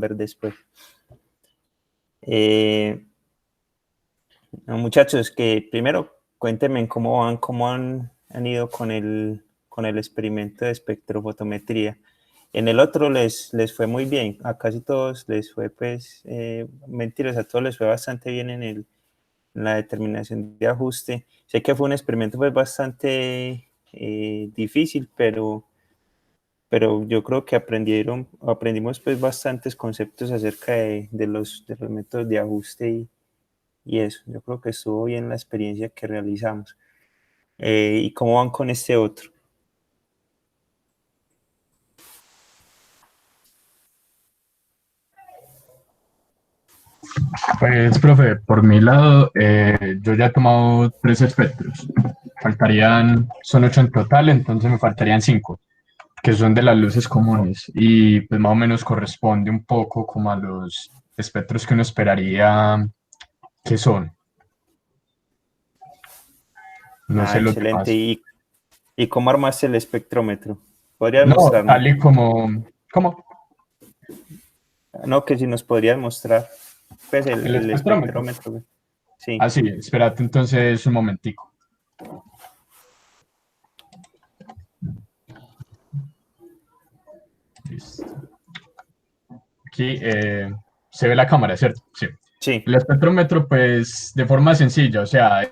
ver después. No, muchachos, que primero cuéntenme cómo han ido con el experimento de espectrofotometría. En el otro les fue muy bien, a casi todos les fue, pues, mentiras, a todos les fue bastante bien en la determinación de ajuste. Sé que fue un experimento pues bastante difícil, pero yo creo que aprendimos pues bastantes conceptos acerca de los métodos de ajuste y eso. Yo creo que estuvo bien la experiencia que realizamos. ¿Y cómo van con este otro? Pues, profe, por mi lado, yo ya he tomado 3 espectros. Son 8 en total, entonces me faltarían 5, que son de las luces comunes. Y pues más o menos corresponde un poco como a los espectros que uno esperaría que son. No sé los Excelente. demás. ¿Y cómo armaste el espectrómetro? ¿Podrías No, mostrarnos? tal y como, ¿cómo? No, que si nos podrías mostrar pues El el espectrómetro. espectrómetro. Sí. Ah, sí, espérate entonces un momentico. Listo. Aquí se ve la cámara, ¿cierto? Sí. Sí. El espectrómetro, pues, de forma sencilla, o sea,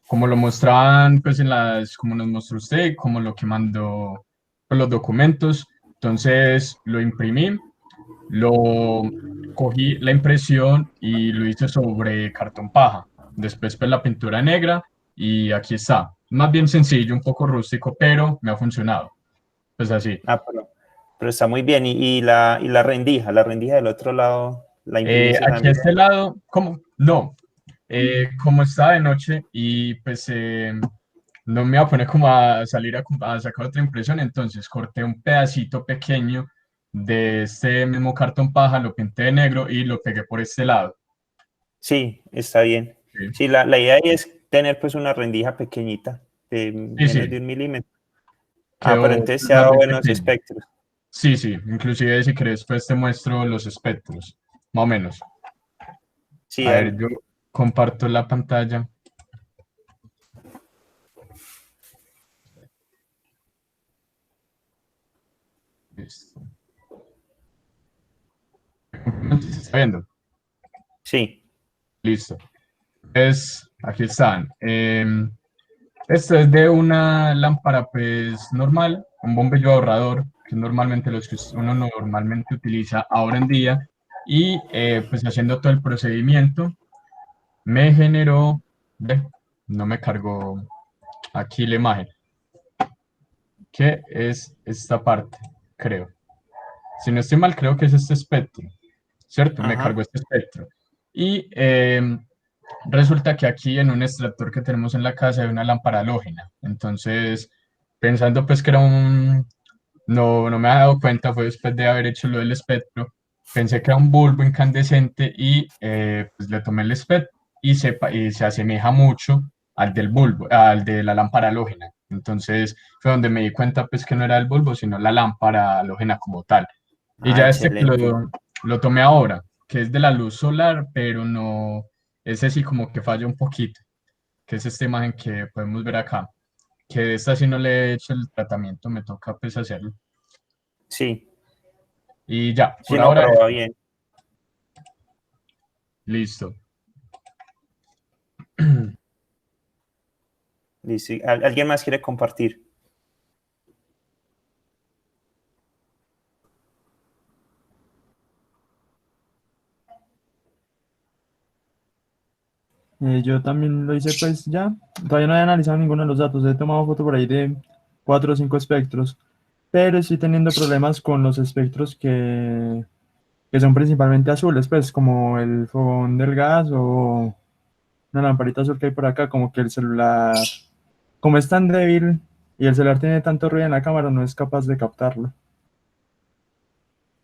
como lo mostraban, pues, como nos mostró usted, como lo que mandó pues, los documentos. Entonces, lo imprimí, lo cogí la impresión y lo hice sobre cartón paja. Después, pues, la pintura negra y aquí está. Más bien sencillo, un poco rústico, pero me ha funcionado. Pues así. Pero está muy bien. ¿Y la rendija del otro lado, la imprimiste Aquí a también? este lado, ¿cómo? No. Como estaba de noche y pues no me iba a poner como a salir a sacar otra impresión, entonces corté un pedacito pequeño de este mismo cartón paja, lo pinté de negro y lo pegué por este lado. Sí, está bien. Sí, Sí, la idea ahí es tener pues una rendija pequeñita, de sí, menos de sí, 1 milímetro. Pero quedó entonces pues, te ha más dado bien buenos pequeño. espectros. Sí, sí, inclusive si querés pues te muestro los espectros, más o menos. Sí, A ver, dale. yo comparto la pantalla. Listo. ¿Se está viendo? Sí. Listo. Aquí están. Esto es de una lámpara pues normal, un bombillo ahorrador, que es normalmente los que uno normalmente utiliza ahora en día. Y pues haciendo todo el procedimiento, me generó, ve, no me cargó aquí la imagen, que es esta parte, creo. Si no estoy mal, creo que es este espectro, ¿cierto? Me Ajá. cargó este espectro. Y resulta que aquí en un extractor que tenemos en la casa hay una lámpara halógena. Entonces, pensando pues que era no me había dado cuenta, fue después de haber hecho lo del espectro, pensé que era un bulbo incandescente y pues le tomé el espectro y se asemeja mucho al del bulbo, al de la lámpara halógena. Entonces fue donde me di cuenta pues que no era el bulbo, sino la lámpara halógena como tal. Y ya este que Excelente. lo tomé ahora, que es de la luz solar, pero no, ese sí como que falla un poquito, que es esta imagen que podemos ver acá, que de esta sí no le he hecho el tratamiento, me toca pues hacerlo. Sí. Y ya, Sí, por no, ahora, pero va bien. listo. Listo. ¿Alguien más quiere compartir? Yo también lo hice pues ya. Todavía no he analizado ninguno de los datos. He tomado foto por ahí de 4 o 5 espectros. Pero estoy teniendo problemas con los espectros que son principalmente azules, pues como el fogón del gas o una lamparita azul que hay por acá, como que el celular, como es tan débil y el celular tiene tanto ruido en la cámara, no es capaz de captarlo.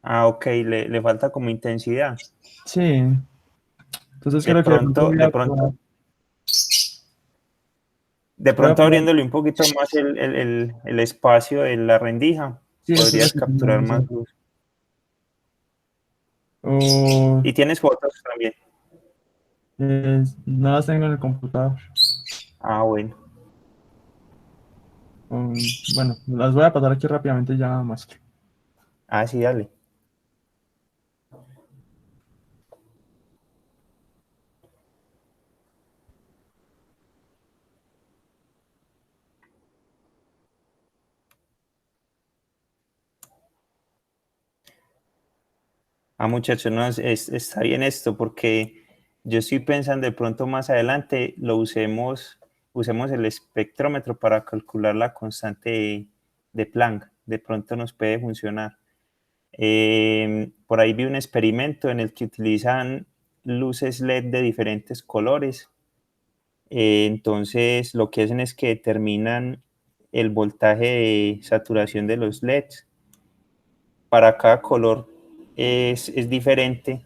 Ok, le falta como intensidad. Sí, entonces De creo que pronto, voy de a probar, pronto, de voy a pronto probar. abriéndole un poquito más el espacio de la rendija, Sí, eso es lo podrías que tengo capturar que hacer. más luz. O Y tienes fotos también. no las tengo en el computador. Ah, bueno. Bueno, las voy a pasar aquí rápidamente y ya muestro. Ah, sí, dale. Ah, muchachos, no, está bien esto porque yo estoy pensando de pronto más adelante lo usemos el espectrómetro para calcular la constante de Planck. De pronto nos puede funcionar. Por ahí vi un experimento en el que utilizan luces LED de diferentes colores. Entonces, lo que hacen es que determinan el voltaje de saturación de los LEDs. Para cada color es diferente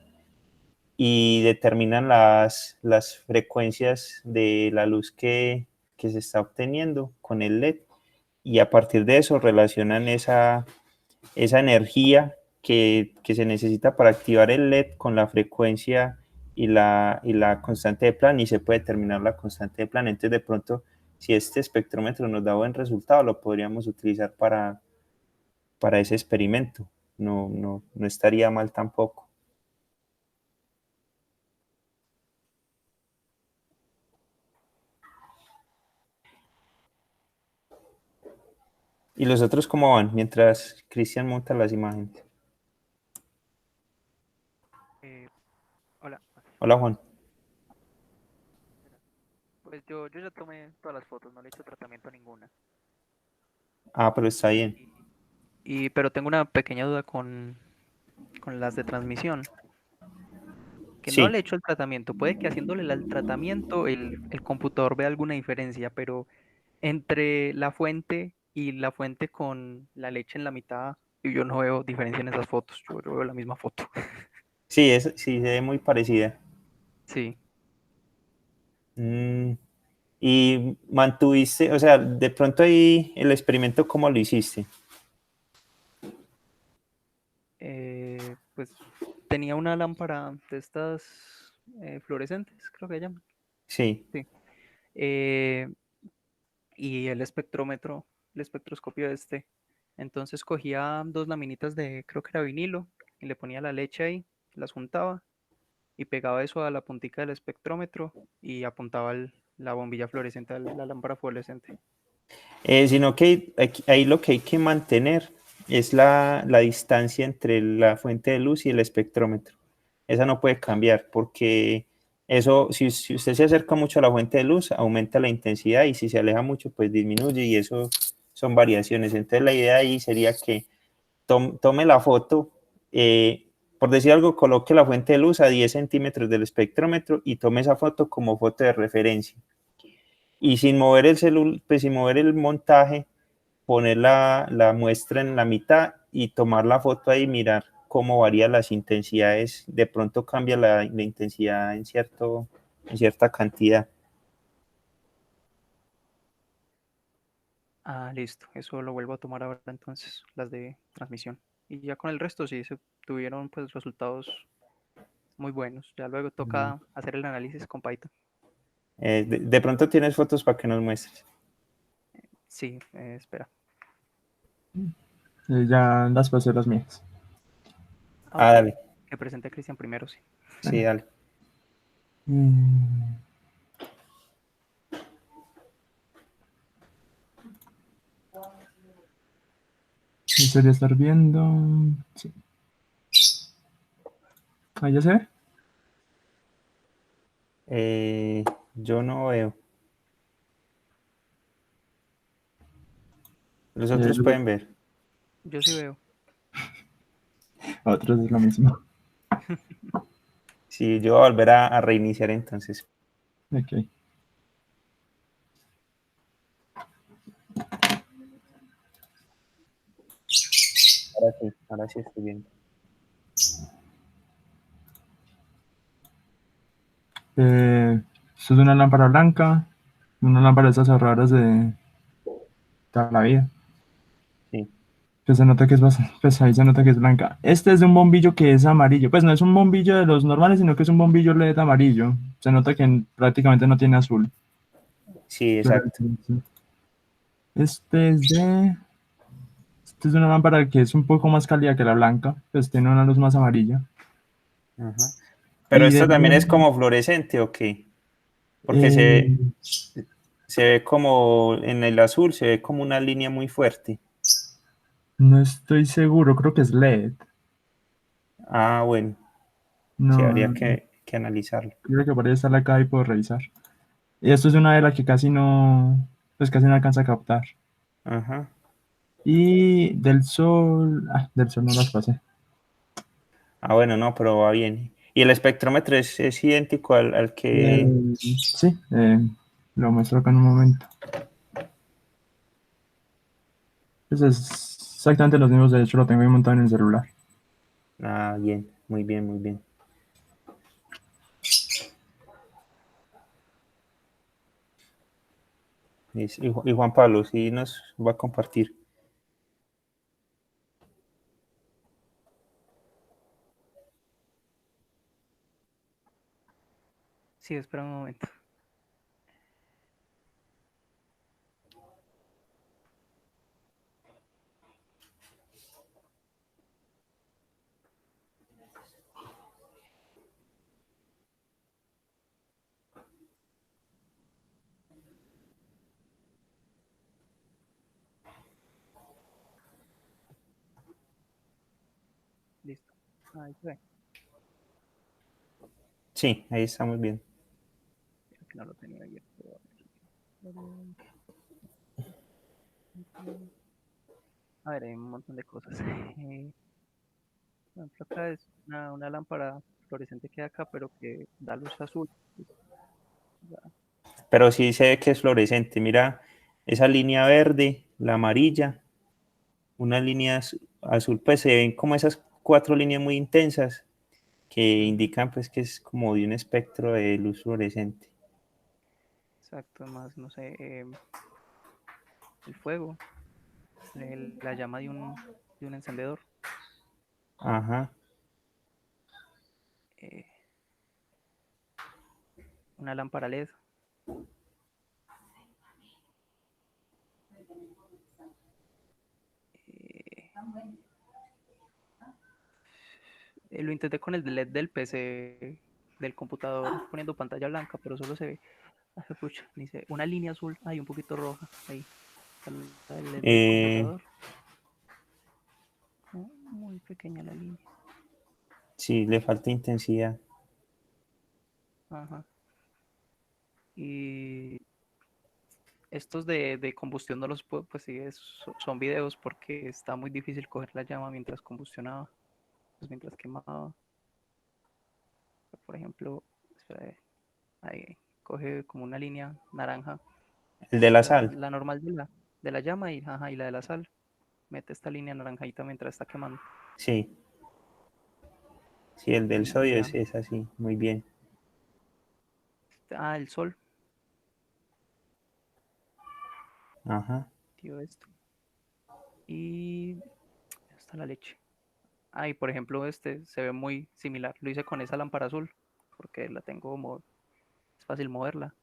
y determinan las frecuencias de la luz que se está obteniendo con el LED. Y a partir de eso relacionan esa energía que se necesita para activar el LED con la frecuencia y la constante de Planck, y se puede determinar la constante de Planck. Entonces, de pronto, si este espectrómetro nos da buen resultado, lo podríamos utilizar para ese experimento. No estaría mal tampoco. ¿Y los otros cómo van? Mientras Cristian monta las imágenes. Hola. Hola, Juan. Pues yo ya tomé todas las fotos, no le he hecho tratamiento a ninguna. Ah, pero está bien. Pero tengo una pequeña duda con las de transmisión, que no le he Sí. hecho el tratamiento. Puede que haciéndole el tratamiento el computador vea alguna diferencia, pero entre la fuente y la fuente con la leche en la mitad, yo no veo diferencia en esas fotos. Yo veo la misma foto. Sí, sí, se ve muy parecida. Sí. Mm, y mantuviste, o sea, de pronto ahí el experimento, ¿cómo lo hiciste? Pues tenía una lámpara de estas fluorescentes, creo que se llaman. Sí. Sí. Eh, y el espectrómetro, el espectroscopio este. Entonces cogía dos laminitas de, creo que era vinilo, y le ponía la leche ahí, las juntaba y pegaba eso a la puntica del espectrómetro y apuntaba la bombilla fluorescente, la lámpara fluorescente. Sino que ahí lo que hay que mantener es la distancia entre la fuente de luz y el espectrómetro. Esa no puede cambiar porque eso, si usted se acerca mucho a la fuente de luz, aumenta la intensidad, y si se aleja mucho, pues disminuye, y eso son variaciones. Entonces la idea ahí sería que tome la foto, por decir algo, coloque la fuente de luz a 10 centímetros del espectrómetro y tome esa foto como foto de referencia. Y sin mover el celular, pues sin mover el montaje, poner la muestra en la mitad y tomar la foto ahí y mirar cómo varían las intensidades. De pronto cambia la intensidad en cierta cantidad. Ah, listo. Eso lo vuelvo a tomar ahora entonces, las de transmisión. Y ya con el resto sí se tuvieron pues resultados muy buenos. Ya luego toca hacer el análisis con Python. De pronto tienes fotos para que nos muestres. Sí, espera. Ya las pasé las mías. Ah, Ah, ok. dale. Que presente a Cristian primero, sí. Sí, dale. Mm, Debería estar viendo. Sí. Ahí ya se ve. Yo no veo. Los otros Luego, pueden ver. Yo sí veo. otros es lo mismo. Sí, yo voy a volver a reiniciar entonces. Ok. Ahora sí estoy viendo. Esto es una lámpara blanca. Una lámpara de esas raras de toda la vida. Sí. Pues se nota que es bastante, pues ahí se nota que es blanca. Este es de un bombillo que es amarillo. Pues no es un bombillo de los normales, sino que es un bombillo LED amarillo. Se nota que prácticamente no tiene azul. Sí, Clara exacto. diferencia. Este es de una lámpara que es un poco más cálida que la blanca. Pues tiene una luz más amarilla. Ajá. Pero Y de esto también es luz, como fluorescente, ¿o qué? Porque eh, se ve como en el azul, se ve como una línea muy fuerte. no estoy seguro, creo que es LED. Ah, bueno, sí, habría No, que analizarlo. creo que por ahí está la acá y puedo revisar. Y esto es una de las que casi no, pues casi no alcanza a captar. Ajá. Y del sol no las pasé. Ah, bueno, no, pero va bien. Y el espectrómetro es idéntico al que... Sí, lo muestro acá en un momento. Pues es exactamente los mismos, de hecho lo tengo ahí montado en el celular. Ah, bien, muy bien, muy bien. Y Juan Pablo, sí nos va a compartir. Sí, espera un momento. Listo. Ahí se ve. Sí, ahí estamos bien. Creo que no lo tenía abierto. A ver, hay un montón de cosas. Por ejemplo, acá es una lámpara fluorescente que hay acá, pero que da luz azul. Ya. Pero sí se ve que es fluorescente. Mira, esa línea verde, la amarilla, una línea azul, pues se ven como esas 4 líneas muy intensas que Ujú, indican pues que es como de un espectro de luz fluorescente. exacto, más, no sé, el fuego, la llama de un encendedor, Ajá. eh, una lámpara LED. eh, lo intenté con el LED del PC, del computador, poniendo pantalla blanca, pero solo se ve, pucha, dice una línea azul, hay un poquito roja, ahí, está el LED del Eh, computador, muy pequeña la línea. sí, le falta intensidad. Ajá. Y estos de combustión no los puedo, pues sí, son videos porque está muy difícil coger la llama mientras combustionaba, pues mientras quemaba. Por ejemplo, espera, ahí coge como una línea naranja, El de la sal. la normal de la llama y, ajá, y la de la sal. Mete esta línea naranjita mientras está quemando. Sí, sí, el del Y sodio ya. es así, muy bien. Ah, el sol, Ajá. tío, esto. Y está la leche. Ah, y por ejemplo, este se ve muy similar. Lo hice con esa lámpara azul, porque la tengo como, es fácil moverla.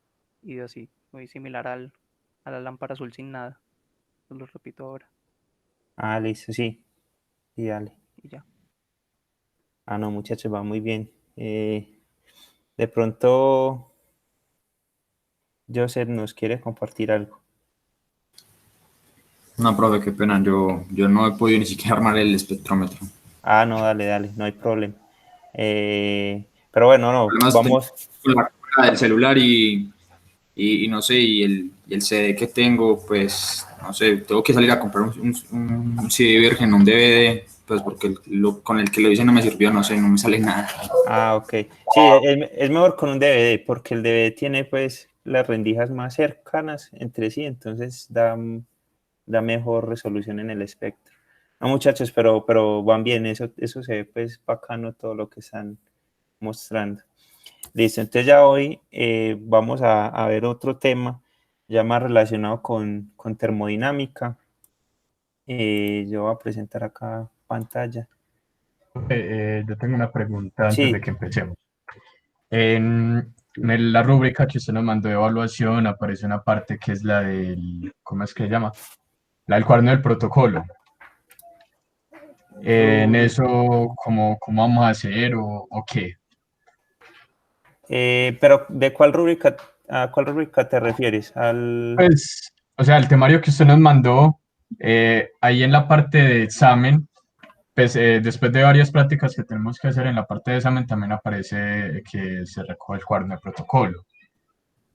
Y así, muy similar a la lámpara azul sin nada. Lo repito ahora. Ah, listo, sí. Y dale. Y ya. Ah, no, muchachos, va muy bien. De pronto, Joseph nos quiere compartir algo. No, profe, qué pena, yo no he podido ni siquiera armar el espectrómetro. Ah, no, dale, dale, no hay problema. Pero bueno, no, Además, tengo vamos. la cámara del celular y no sé, y el CD que tengo, pues, no sé, tengo que salir a comprar un CD virgen, un DVD, pues porque con el que lo hice no me sirvió, no sé, no me sale nada. Ah, ok. Sí, es mejor con un DVD porque el DVD tiene pues las rendijas más cercanas entre sí, entonces da mejor resolución en el espectro. No, muchachos, pero van bien, eso se ve pues bacano todo lo que están mostrando. Listo, entonces ya hoy vamos a ver otro tema ya más relacionado con termodinámica. Yo voy a presentar acá pantalla. Yo tengo una pregunta antes Sí. de que empecemos. La rúbrica que usted nos mandó de evaluación aparece una parte que es la del, ¿cómo es que se llama? La del cuaderno del protocolo. En eso, ¿cómo vamos a hacer o qué? Pero ¿de cuál rúbrica, a cuál rúbrica te refieres? Pues, o sea, el temario que usted nos mandó, ahí en la parte de examen, pues después de varias prácticas que tenemos que hacer en la parte de examen, también aparece que se recoge el cuaderno de protocolo.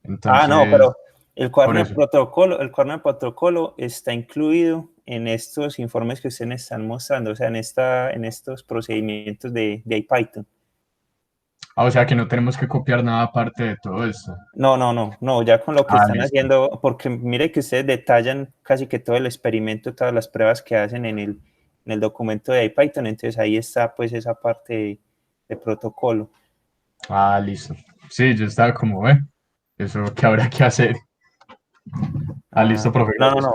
No, Entonces, pero por eso. el cuaderno de protocolo está incluido en estos informes que ustedes me están mostrando, o sea, en estos procedimientos de IPython. O sea que no tenemos que copiar nada aparte de todo esto. No, ya con lo que están Listo. haciendo, porque mire que ustedes detallan casi que todo el experimento, todas las pruebas que hacen en el documento de IPython, entonces ahí está pues esa parte de protocolo. Listo. Sí, yo estaba como, eso que habrá que hacer. Listo, profe, gracias.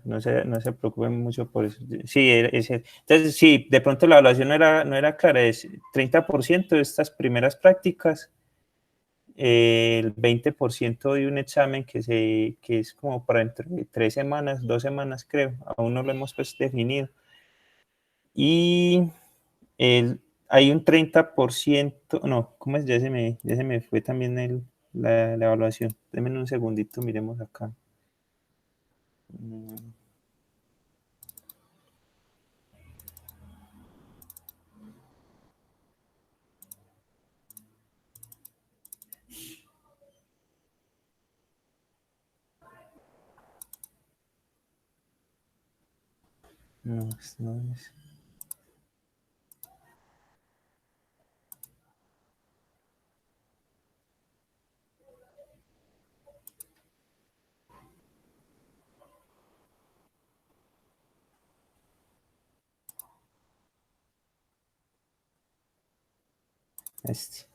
No se preocupen mucho por eso. Sí, entonces sí, de pronto la evaluación no era clara, es 30% de estas primeras prácticas, el 20% de un examen que es como para entre 3 semanas, 2 semanas creo, aún no lo hemos pues definido. Y hay un 30%, no, ¿cómo es? Ya se me fue también la evaluación. Denme un segundito, miremos acá. No es. Este.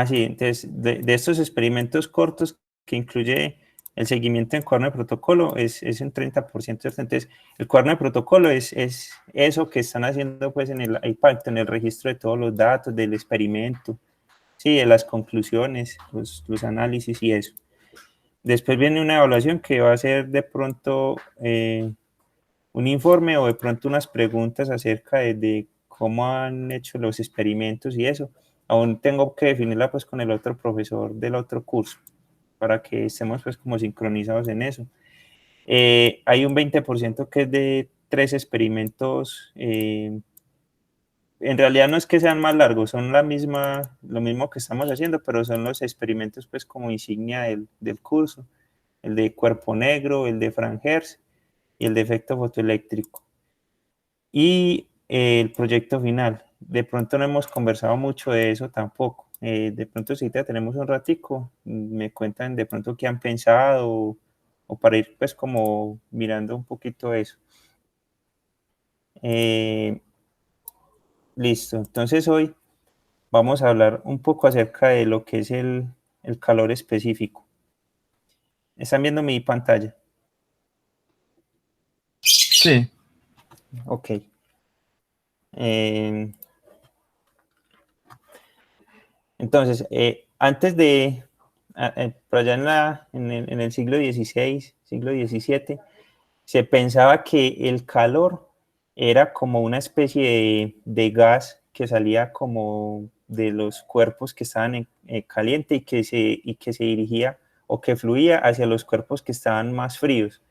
Sí, entonces de estos experimentos cortos que incluye el seguimiento en cuaderno de protocolo es un 30%. Entonces, el cuaderno de protocolo es eso que están haciendo pues en el IPython, el registro de todos los datos del experimento, sí, de las conclusiones, los análisis y eso. Después viene una evaluación que va a ser de pronto un informe o de pronto unas preguntas acerca de cómo han hecho los experimentos y eso. Aún tengo que definirla pues con el otro profesor del otro curso para que estemos pues como sincronizados en eso. Hay un 20% que es de 3 experimentos. En realidad no es que sean más largos, son lo mismo que estamos haciendo, pero son los experimentos pues como insignia del curso. El de cuerpo negro, el de Frangers y el de efecto fotoeléctrico. Y el proyecto final. De pronto no hemos conversado mucho de eso tampoco. De pronto si te tenemos un ratico, me cuentan de pronto qué han pensado o para ir pues como mirando un poquito eso. Listo, entonces hoy vamos a hablar un poco acerca de lo que es el calor específico. ¿Están viendo mi pantalla? Sí. Ok. Entonces, antes de, por allá en el siglo XVI, siglo XVII, se pensaba que el calor era como una especie de gas que salía como de los cuerpos que estaban caliente y que se dirigía o que fluía hacia los cuerpos que estaban más fríos.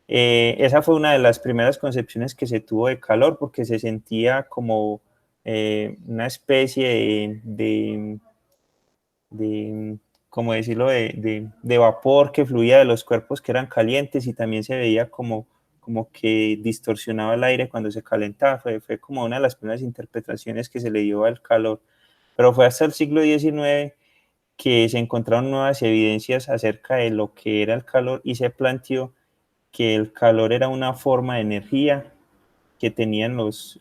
Esa fue una de las primeras concepciones que se tuvo de calor porque se sentía como una especie como decirlo, de vapor que fluía de los cuerpos que eran calientes y también se veía como que distorsionaba el aire cuando se calentaba. Fue como una de las primeras interpretaciones que se le dio al calor. Pero fue hasta el siglo XIX que se encontraron nuevas evidencias acerca de lo que era el calor y se planteó que el calor era una forma de energía que tenían los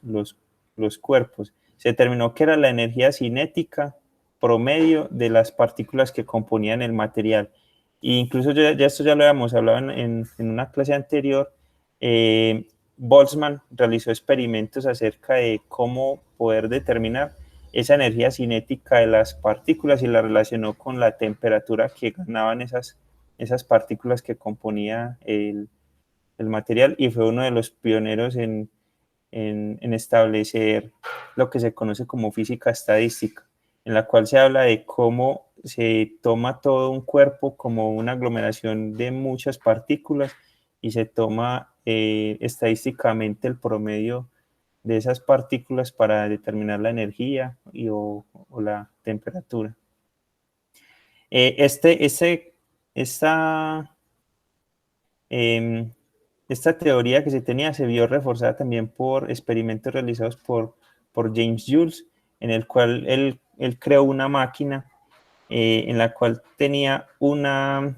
cuerpos. se determinó que era la energía cinética promedio de las partículas que componían el material. E incluso esto ya lo habíamos hablado en una clase anterior. Boltzmann realizó experimentos acerca de cómo poder determinar esa energía cinética de las partículas y la relacionó con la temperatura que ganaban esas partículas que componía el material, y fue uno de los pioneros en establecer lo que se conoce como física estadística, en la cual se habla de cómo se toma todo un cuerpo como una aglomeración de muchas partículas y se toma estadísticamente el promedio de esas partículas para determinar la energía o la temperatura. Esta teoría que se tenía se vio reforzada también por experimentos realizados por James Joule, en el cual él creó una máquina en la cual tenía unas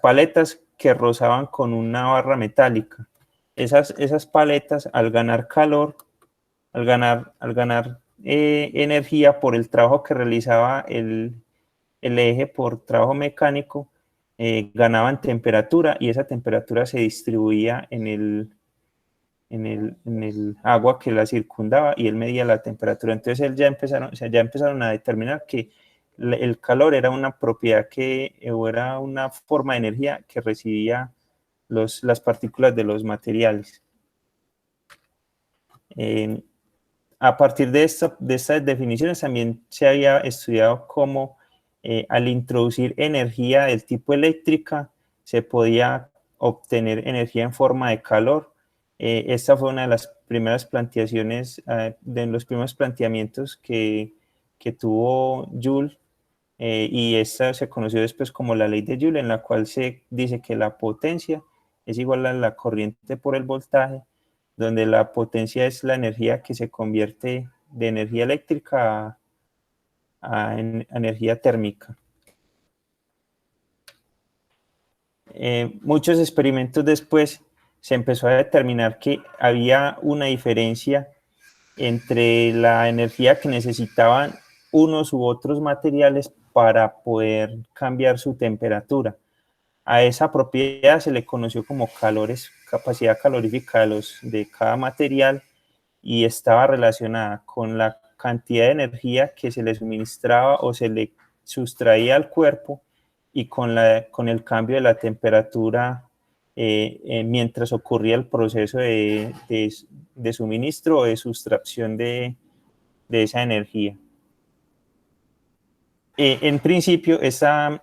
paletas que rozaban con una barra metálica. Esas paletas, al ganar calor, al ganar energía por el trabajo que realizaba el eje por trabajo mecánico, ganaban temperatura, y esa temperatura se distribuía en el agua que la circundaba, y él medía la temperatura. Entonces ya empezaron a determinar que el calor era una propiedad o era una forma de energía que recibía las partículas de los materiales. A partir de estas definiciones también se había estudiado cómo al introducir energía del tipo eléctrica se podía obtener energía en forma de calor. Esta fue una de las primeras planteaciones, de los primeros planteamientos que tuvo Joule, y esta se conoció después como la ley de Joule, en la cual se dice que la potencia es igual a la corriente por el voltaje, donde la potencia es la energía que se convierte de energía eléctrica a energía térmica. Muchos experimentos después se empezó a determinar que había una diferencia entre la energía que necesitaban unos u otros materiales para poder cambiar su temperatura. A esa propiedad se le conoció como capacidad calorífica de cada material, y estaba relacionada con la cantidad de energía que se le suministraba o se le sustraía al cuerpo, y con el cambio de la temperatura mientras ocurría el proceso de suministro o de sustracción de esa energía. En principio, esa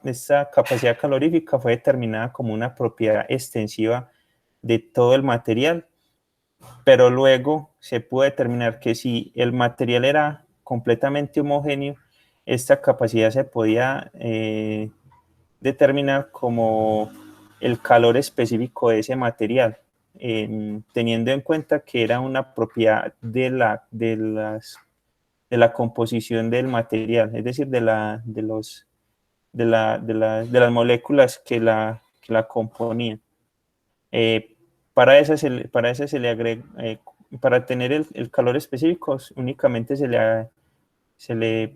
capacidad calorífica fue determinada como una propiedad extensiva de todo el material, pero luego se pudo determinar que si el material era completamente homogéneo, esta capacidad se podía determinar como el calor específico de ese material, teniendo en cuenta que era una propiedad de la composición del material, es decir, de las moléculas que la componían. Para tener el calor específico, únicamente se le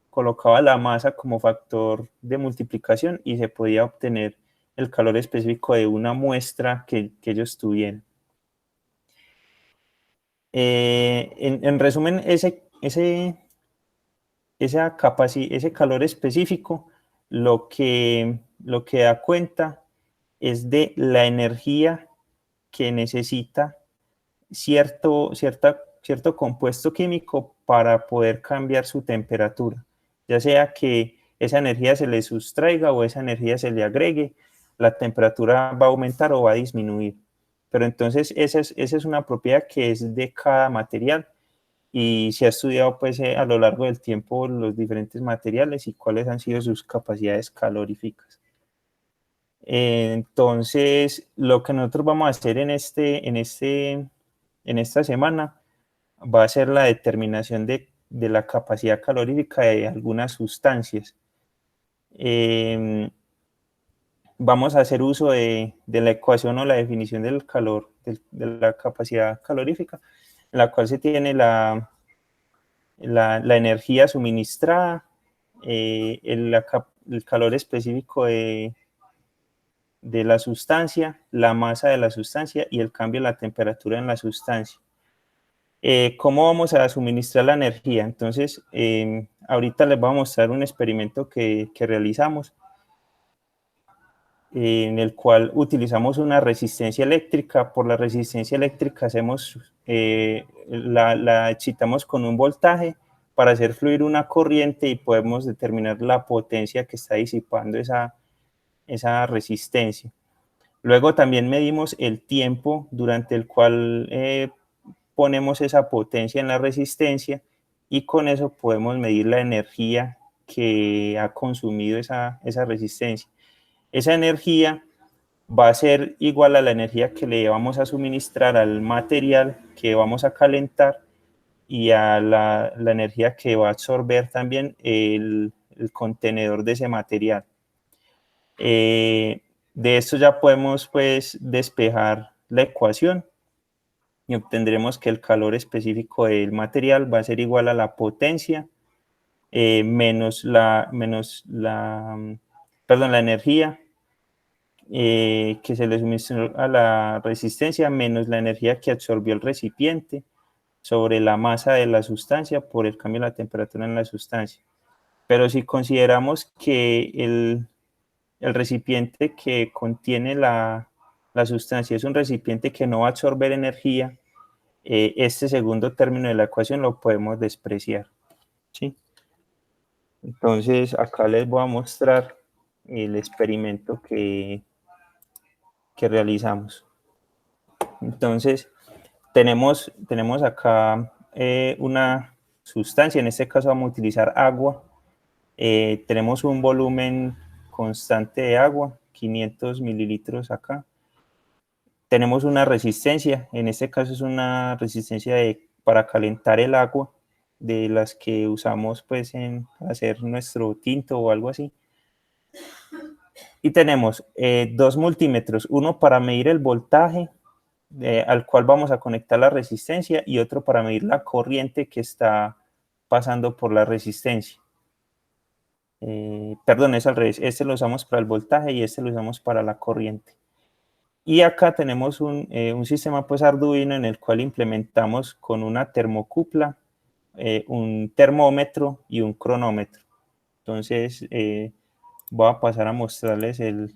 colocaba la masa como factor de multiplicación, y se podía obtener el calor específico de una muestra que ellos tuvieran. En resumen, ese calor específico lo que da cuenta es de la energía que necesita cierto compuesto químico para poder cambiar su temperatura, ya sea que esa energía se le sustraiga o esa energía se le agregue, la temperatura va a aumentar o va a disminuir. Pero entonces esa es una propiedad que es de cada material, y se ha estudiado pues a lo largo del tiempo los diferentes materiales y cuáles han sido sus capacidades caloríficas. Entonces, lo que nosotros vamos a hacer en esta semana va a ser la determinación de la capacidad calorífica de algunas sustancias. Vamos a hacer uso de la ecuación o la definición del calor, de la capacidad calorífica, en la cual se tiene la la energía suministrada, el calor específico de la sustancia, la masa de la sustancia y el cambio de la temperatura en la sustancia. ¿Cómo vamos a suministrar la energía? Entonces, ahorita les voy a mostrar un experimento que realizamos, en el cual utilizamos una resistencia eléctrica. Por la resistencia eléctrica la excitamos con un voltaje para hacer fluir una corriente y podemos determinar la potencia que está disipando esa resistencia. Luego también medimos el tiempo durante el cual ponemos esa potencia en la resistencia, y con eso podemos medir la energía que ha consumido esa resistencia. Esa energía va a ser igual a la energía que le vamos a suministrar al material que vamos a calentar y a la energía que va a absorber también el contenedor de ese material. De esto ya podemos pues despejar la ecuación y obtendremos que el calor específico del material va a ser igual a la potencia menos la energía que se le suministró a la resistencia menos la energía que absorbió el recipiente sobre la masa de la sustancia por el cambio de la temperatura en la sustancia. Pero si consideramos que el recipiente que contiene la sustancia es un recipiente que no va a absorber energía, este segundo término de la ecuación lo podemos despreciar, ¿sí? Entonces acá les voy a mostrar el experimento que realizamos. Entonces tenemos acá una sustancia, en este caso vamos a utilizar agua. Tenemos un volumen constante de agua, 500 mililitros acá. Tenemos una resistencia, en este caso es una resistencia para calentar el agua, de las que usamos pues en hacer nuestro tinto o algo así. Y tenemos dos multímetros, uno para medir el voltaje al cual vamos a conectar la resistencia, y otro para medir la corriente que está pasando por la resistencia. Perdón, es al revés, este lo usamos para el voltaje y este lo usamos para la corriente. Y acá tenemos un sistema pues Arduino, en el cual implementamos con una termocupla, un termómetro y un cronómetro. Entonces voy a pasar a mostrarles el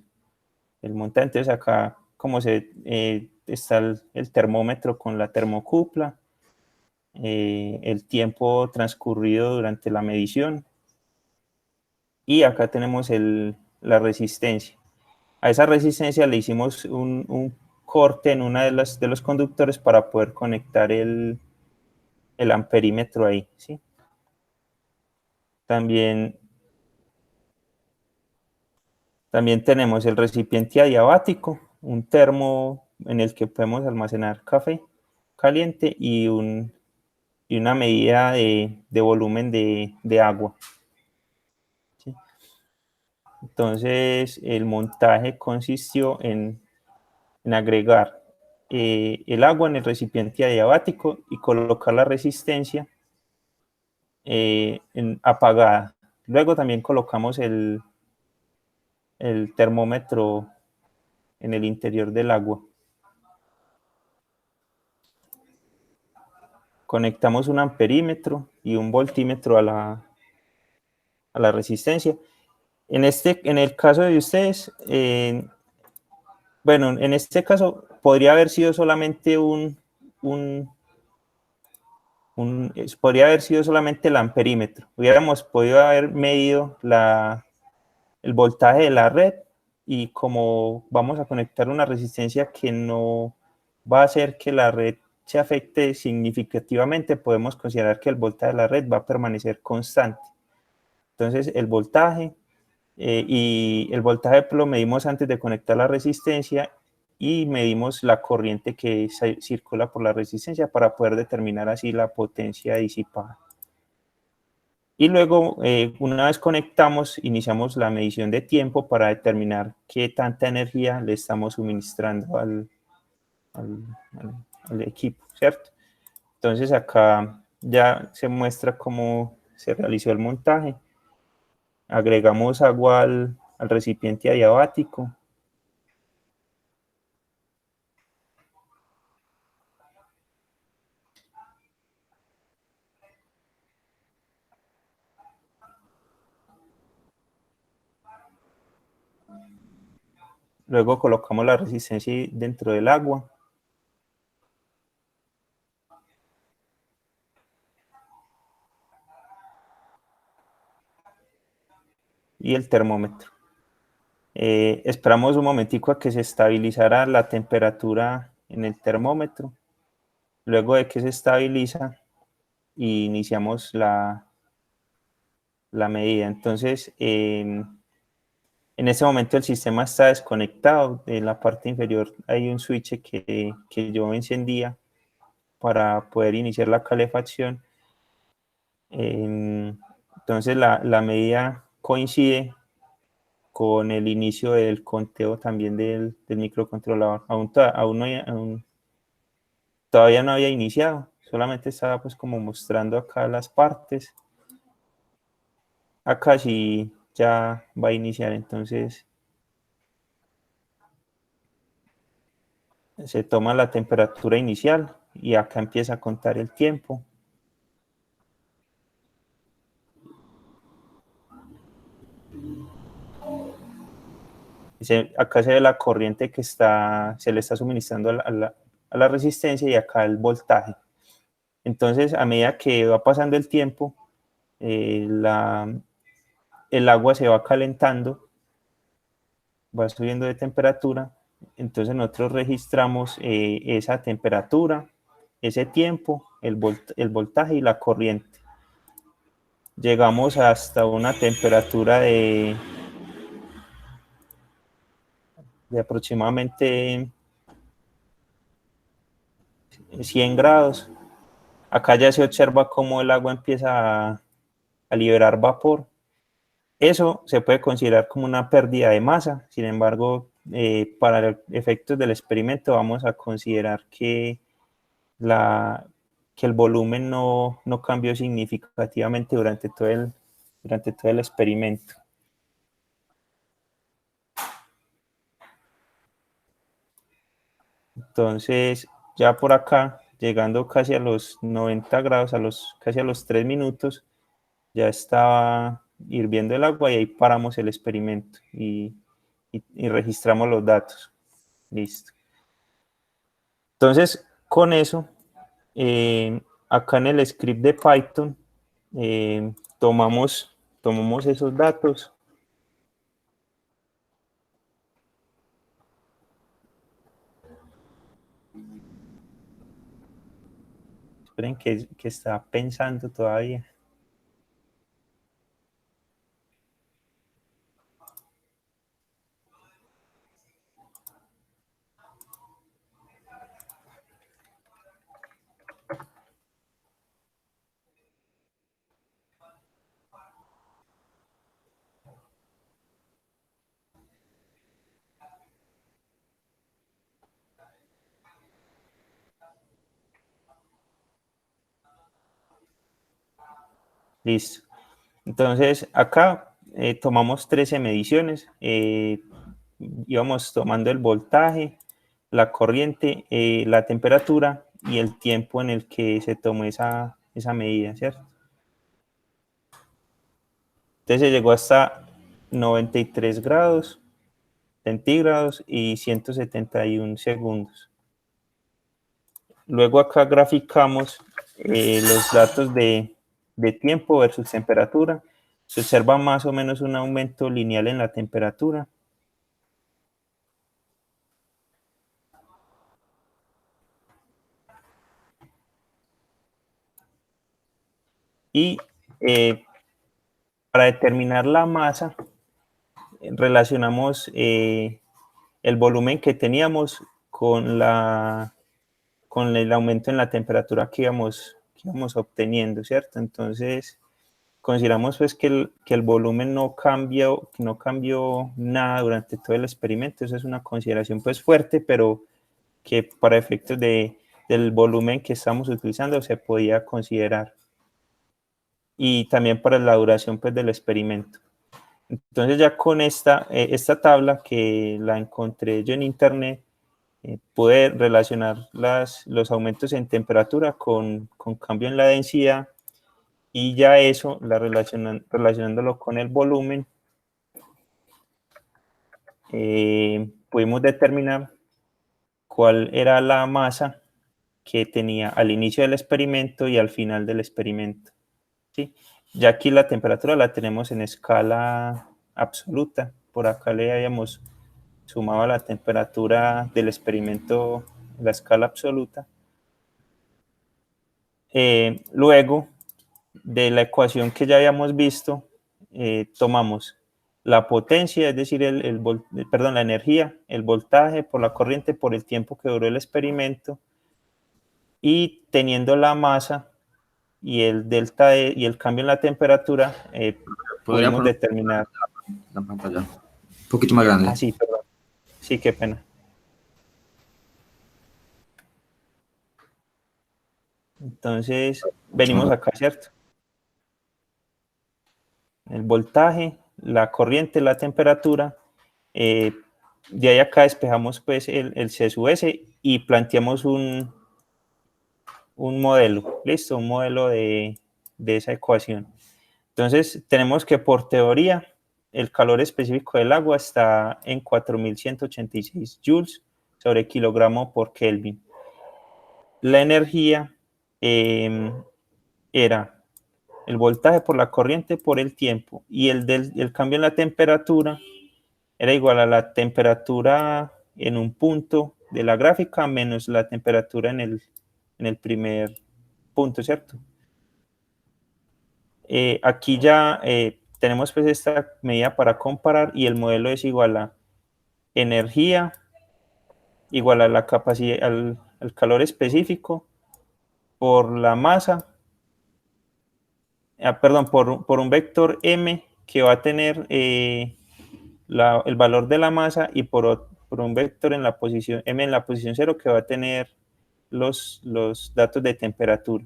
montaje. Entonces acá como está el termómetro con la termocupla, el tiempo transcurrido durante la medición, y acá tenemos la resistencia. A esa resistencia le hicimos un corte en una de los conductores para poder conectar el amperímetro ahí, ¿sí? También tenemos el recipiente adiabático, un termo en el que podemos almacenar café caliente y una medida de volumen de agua, ¿sí? Entonces el montaje consistió en agregar el agua en el recipiente adiabático y colocar la resistencia apagada. Luego también colocamos el termómetro en el interior del agua. Conectamos un amperímetro y un voltímetro a la resistencia. En el caso de ustedes, bueno, en este caso podría haber sido solamente podría haber sido solamente el amperímetro. Hubiéramos podido haber medido el voltaje de la red, y como vamos a conectar una resistencia que no va a hacer que la red se afecte significativamente, podemos considerar que el voltaje de la red va a permanecer constante. Entonces el voltaje lo medimos antes de conectar la resistencia, y medimos la corriente que circula por la resistencia para poder determinar así la potencia disipada. Y luego, una vez conectamos, iniciamos la medición de tiempo para determinar qué tanta energía le estamos suministrando al equipo, ¿cierto? Entonces acá ya se muestra cómo se realizó el montaje. Agregamos agua al recipiente adiabático. Luego colocamos la resistencia dentro del agua. Y el termómetro. Esperamos un momentico a que se estabilizara la temperatura en el termómetro. Luego de que se estabiliza, iniciamos la medida. Entonces, en este momento el sistema está desconectado. En la parte inferior hay un switch que yo encendía para poder iniciar la calefacción. Entonces la medida coincide con el inicio del conteo también del microcontrolador. Todavía no había iniciado, solamente estaba pues como mostrando acá las partes. Acá sí ya va a iniciar, entonces se toma la temperatura inicial y acá empieza a contar el tiempo. Acá se ve la corriente que se le está suministrando a la resistencia y acá el voltaje. Entonces, a medida que va pasando el tiempo, el agua se va calentando, va subiendo de temperatura. Entonces nosotros registramos esa temperatura, ese tiempo, el voltaje y la corriente. Llegamos hasta una temperatura de aproximadamente 100 grados. Acá ya se observa cómo el agua empieza a liberar vapor. Eso se puede considerar como una pérdida de masa. Sin embargo, para los efectos del experimento vamos a considerar que el volumen no cambió significativamente durante todo el experimento. Entonces, ya por acá, llegando casi a los 90 grados, casi a los 3 minutos, ya estaba hirviendo el agua y ahí paramos el experimento y registramos los datos. Listo. Entonces, con eso, acá en el script de Python, tomamos esos datos. Esperen que está pensando todavía. Listo. Entonces, acá tomamos 13 mediciones. Íbamos tomando el voltaje, la corriente, la temperatura y el tiempo en el que se tomó esa medida, ¿cierto? Entonces se llegó hasta 93 grados centígrados y 171 segundos. Luego acá graficamos los datos de tiempo versus temperatura. Se observa más o menos un aumento lineal en la temperatura. Y para determinar la masa, relacionamos el volumen que teníamos con el aumento en la temperatura que íbamos obteniendo, ¿cierto? Entonces, consideramos pues que el volumen no cambió nada durante todo el experimento. Eso es una consideración pues fuerte, pero que para efectos del volumen que estamos utilizando se podía considerar. y también para la duración pues, del experimento. Entonces ya con esta tabla que la encontré yo en internet, pude relacionar los aumentos en temperatura con cambio en la densidad, y ya eso, relacionándolo con el volumen, pudimos determinar cuál era la masa que tenía al inicio del experimento y al final del experimento, ¿sí? Ya aquí la temperatura la tenemos en escala absoluta. Por acá le habíamos sumado la temperatura del experimento en la escala absoluta. Luego de la ecuación que ya habíamos visto, tomamos la potencia, es decir, la energía, el voltaje por la corriente por el tiempo que duró el experimento, y teniendo la masa y el delta E y el cambio en la temperatura, pudimos determinar la pantalla un poquito más grande. Sí, perdón. Sí, qué pena. Entonces, venimos acá, ¿cierto? El voltaje, la corriente, la temperatura. De ahí acá despejamos pues el C sub S y planteamos un modelo, ¿listo? Un modelo de esa ecuación. Entonces, tenemos que por teoría el calor específico del agua está en 4186 joules sobre kilogramo por Kelvin. La energía era el voltaje por la corriente por el tiempo, y el cambio en la temperatura era igual a la temperatura en un punto de la gráfica menos la temperatura en el primer punto, ¿cierto? Aquí ya tenemos pues esta medida para comparar, y el modelo es igual a energía igual a la capacidad, al calor específico por la masa, perdón, por un vector m que va a tener el valor de la masa, y por un vector en la posición m en la posición 0 que va a tener los datos de temperatura.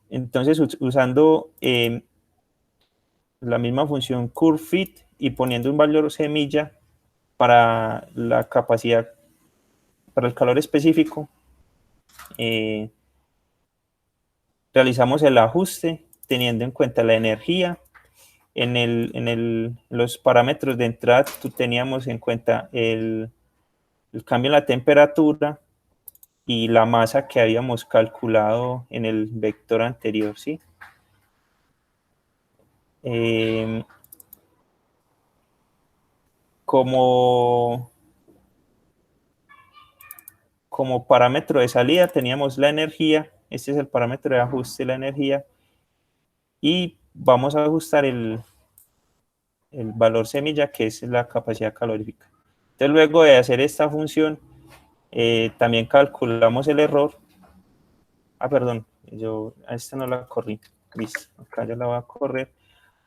Entonces, usando la misma función curveFit y poniendo un valor semilla para la capacidad, para el calor específico, realizamos el ajuste teniendo en cuenta la energía. En los parámetros de entrada teníamos en cuenta el cambio en la temperatura y la masa que habíamos calculado en el vector anterior, ¿sí? Como parámetro de salida teníamos la energía. Este es el parámetro de ajuste de la energía, y vamos a ajustar el valor semilla, que es la capacidad calorífica. Entonces, luego de hacer esta función, también calculamos el error. Perdón, yo a esta no la corrí. Listo, acá ya la voy a correr.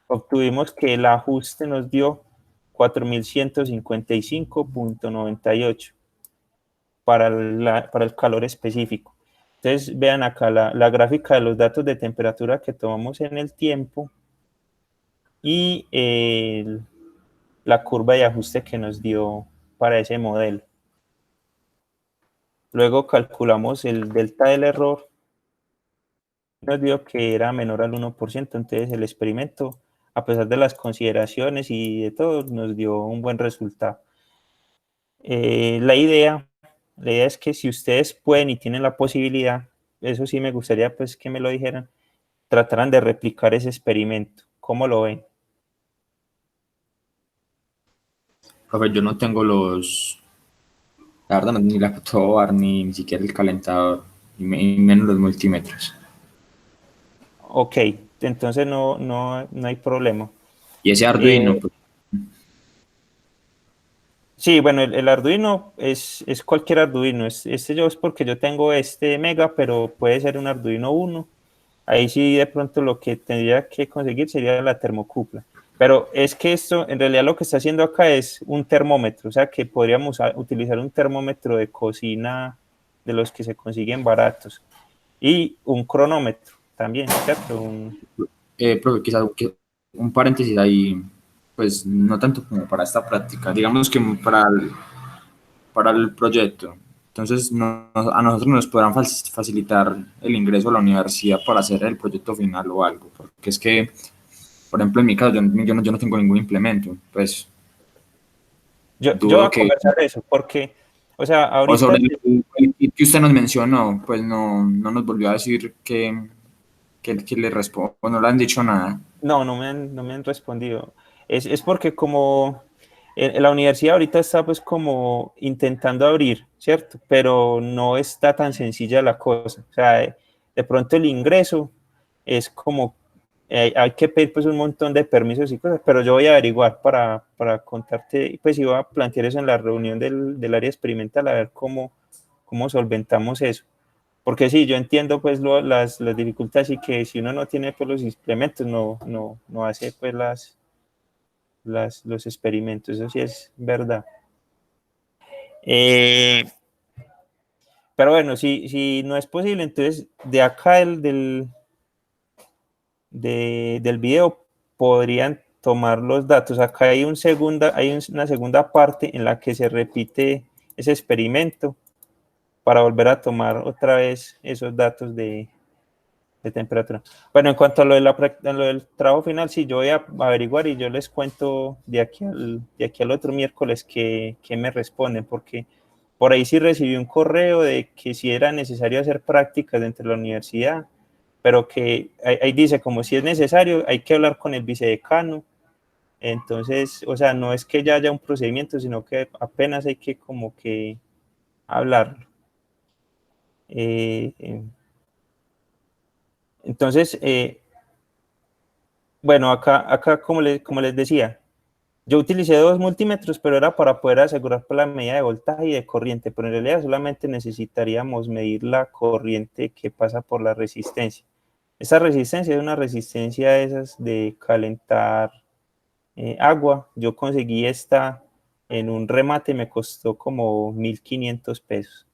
Obtuvimos que el ajuste nos dio 4155.98 para el calor específico. Entonces, vean acá la gráfica de los datos de temperatura que tomamos en el tiempo y la curva de ajuste que nos dio para ese modelo. Luego calculamos el delta del error, nos dio que era menor al 1%, entonces el experimento, a pesar de las consideraciones y de todo, nos dio un buen resultado. La idea es que si ustedes pueden y tienen la posibilidad, eso sí me gustaría pues que me lo dijeran, trataran de replicar ese experimento. ¿Cómo lo ven? Profe, yo no tengo la verdad, ni la fotobar, ni siquiera el calentador, y menos los multímetros. Ok, entonces no hay problema. Y ese Arduino, pues, sí, bueno, el Arduino es cualquier Arduino. Yo es porque yo tengo este Mega, pero puede ser un Arduino 1. Ahí sí, de pronto lo que tendría que conseguir sería la termocupla. Pero es que esto, en realidad lo que está haciendo acá es un termómetro, o sea que podríamos utilizar un termómetro de cocina de los que se consiguen baratos, y un cronómetro. también, ¿cierto? Profe, quizás un paréntesis ahí, pues no tanto como para esta práctica, digamos que para el proyecto. Entonces, a nosotros nos podrán facilitar el ingreso a la universidad para hacer el proyecto final o algo, porque es que, por ejemplo, en mi caso, yo no tengo ningún implemento, pues Yo voy dudo a que... conversar de eso, porque, o sea, O ahorita... sobre el kit que usted nos mencionó, pues no nos volvió a decir que le responde, no le han dicho nada. No, no me han respondido. Es porque como la universidad ahorita está pues como intentando abrir, ¿cierto? Pero no está tan sencilla la cosa. O sea, de pronto el ingreso es como, hay que pedir pues un montón de permisos y cosas, pero yo voy a averiguar para contarte, pues iba a plantear eso en la reunión del área experimental, a ver cómo solventamos eso. Porque sí, yo entiendo pues las dificultades y que si uno no tiene pues los implementos no hace pues los experimentos, eso sí es verdad. Pero bueno, si no es posible, entonces de acá del video podrían tomar los datos. Acá hay una segunda parte en la que se repite ese experimento para volver a tomar otra vez esos datos de temperatura. Bueno, en cuanto a lo del trabajo final, sí, yo voy a averiguar y yo les cuento de aquí al otro miércoles que me responden, porque por ahí sí recibí un correo de que sí era necesario hacer prácticas dentro de la universidad, pero que ahí dice, como si es necesario, hay que hablar con el vicedecano. Entonces, o sea, no es que ya haya un procedimiento, sino que apenas hay que como que hablarlo. Entonces, bueno, acá como les decía, yo utilicé 2 multímetros, pero era para poder asegurar la medida de voltaje y de corriente, pero en realidad solamente necesitaríamos medir la corriente que pasa por la resistencia. Esa resistencia es una resistencia de esas de calentar agua. Yo conseguí esta en un remate, me costó como 1.500 pesos.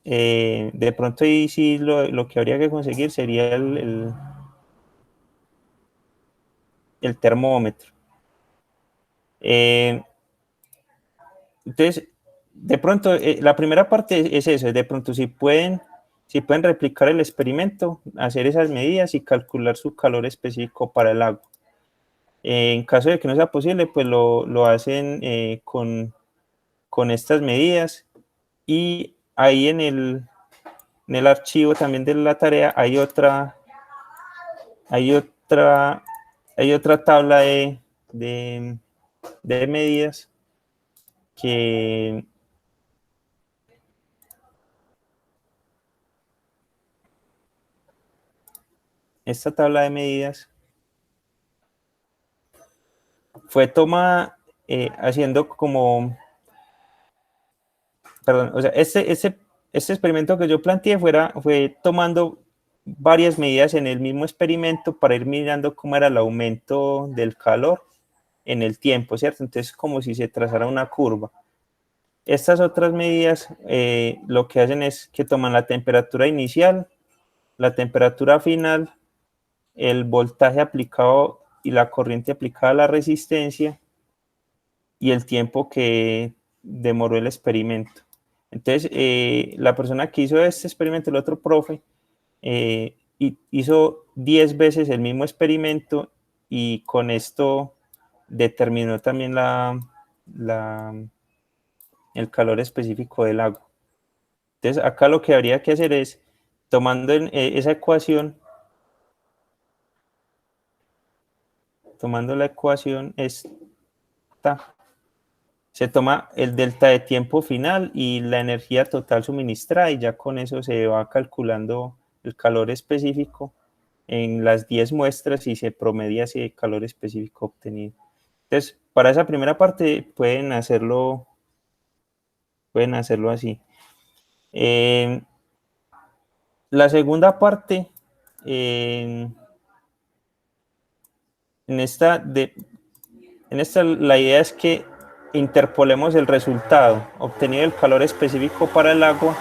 De pronto ahí sí lo que habría que conseguir sería el termómetro. Entonces, de pronto, la primera parte es eso, de pronto si pueden replicar el experimento, hacer esas medidas y calcular su calor específico para el agua. En caso de que no sea posible, pues lo hacen con estas medidas, y ahí en el archivo también de la tarea hay otra tabla de medidas que esta tabla de medidas fue tomada haciendo como, perdón, o sea, este experimento que yo planteé fue tomando varias medidas en el mismo experimento para ir mirando cómo era el aumento del calor en el tiempo, ¿cierto? Entonces, como si se trazara una curva. Estas otras medidas lo que hacen es que toman la temperatura inicial, la temperatura final, el voltaje aplicado y la corriente aplicada a la resistencia y el tiempo que demoró el experimento. Entonces, la persona que hizo este experimento, el otro profe, hizo 10 veces el mismo experimento y con esto determinó también el calor específico del agua. Entonces, acá lo que habría que hacer es, tomando esa ecuación, tomando la ecuación esta, se toma el delta de tiempo final y la energía total suministrada, y ya con eso se va calculando el calor específico en las 10 muestras y se promedia ese calor específico obtenido. Entonces, para esa primera parte pueden hacerlo así. La segunda parte, en esta la idea es que interpolemos el resultado obtenido del calor específico para el agua